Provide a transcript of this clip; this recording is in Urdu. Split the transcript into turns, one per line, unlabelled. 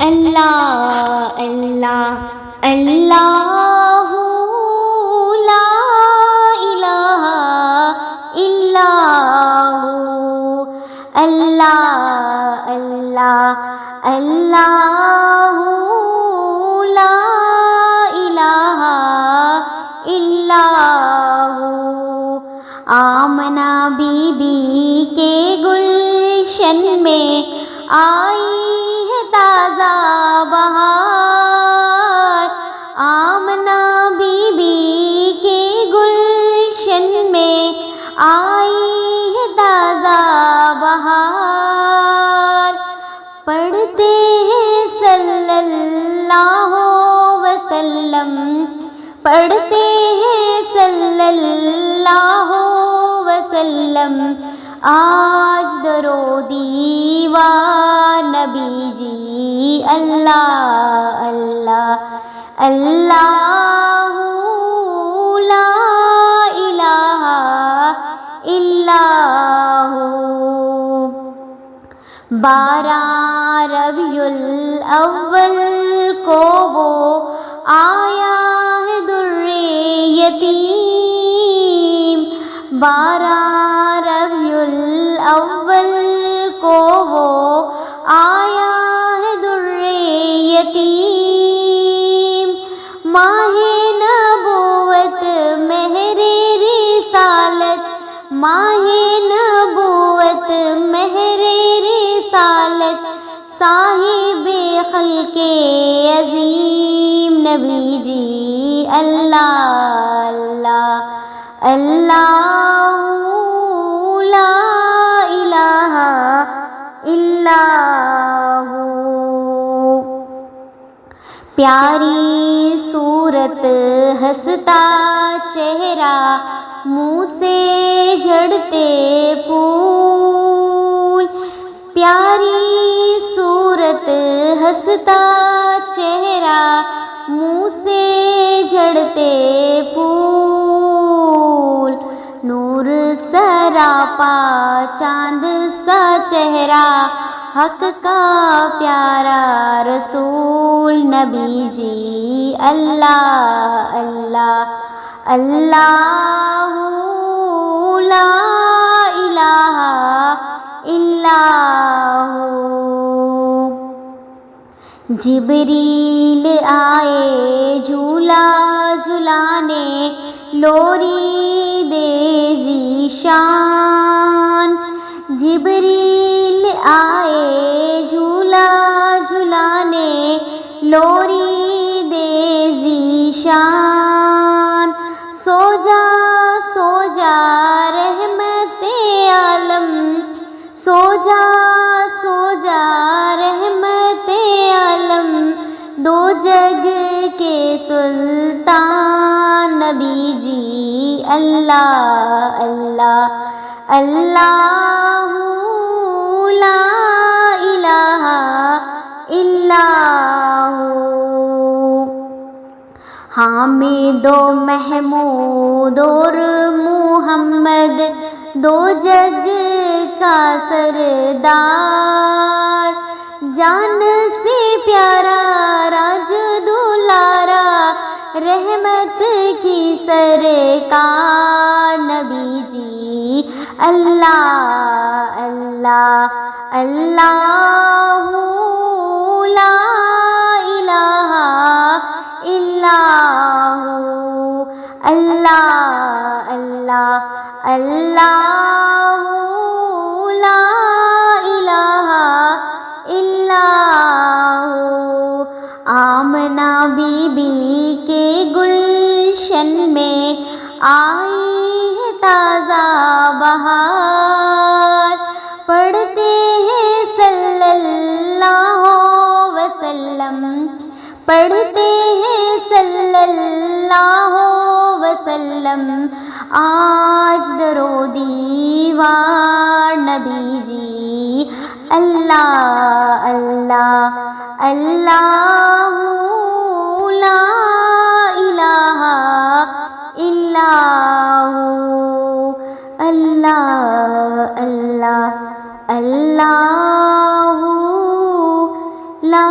اللہ اللہ اللہ لا الہ الا ہو، اللہ اللہ اللہ لا الہ الا ہو۔ آمنہ بی بی کے گلشن میں آئی ہے تازہ بہار، آمنہ بی بی کے گلشن میں آئی ہے تازہ بہار۔ پڑھتے ہیں صلی اللہ وسلم، پڑھتے ہیں صلی اللہ وسلم، آج درو دیوار نبی جی، اللہ اللہ اللہ لا الہ الا ہو۔ 12 ربیع الاول کو وہ آیا ہے در یتیم، 12 ربیع الاول کو وہ آیا ہے در یتیم۔ ماہ نبوت مہر رسالت، ماہ نبوت مہر رسالت، صاحب خلق عظیم نبی جی، اللہ اللہ اللہ لا الہ الا ہو۔ پیاری صورت ہنستا چہرہ، منہ سے جھڑتے پھول، پیاری صورت ہنستا چہرہ، منہ سے جھڑتے پھول، نور سراپا چاند سا چہرہ، حق کا پیارا رسول نبی جی، اللہ اللہ اللہ لا الہ الا ہو۔ جبریل آئے جھولا جھلانے، لوری دے ذیشان، جبریل آئے جھولا جھلانے، لوری دے ذیشان، سو جا رحمت عالم، سو جا رحمت عالم، دو جگ کے سلطان نبی جی، اللہ اللہ اللہ لا الہ الا ہو۔ حامد و محمود اور محمد، دو جگ کا سردار، جان سے پیارا راج دلارا، رحمت کی سرکار نبی جی، اللہ اللہ اللہ لا الہ الا ہو، اللہ اللہ اللہ لا الہ الا ہو۔ آمنہ بی بی کے گلشن میں آئی ہے تازہ بہار، پڑھتے ہیں صلی اللہ وسلم، پڑھتے ہیں صلی اللہ وسلم، آج درو دیوار نبی جی، اللہ اللہ اللہ لا الہ الا ہو، اللہ اللہ اللہ لا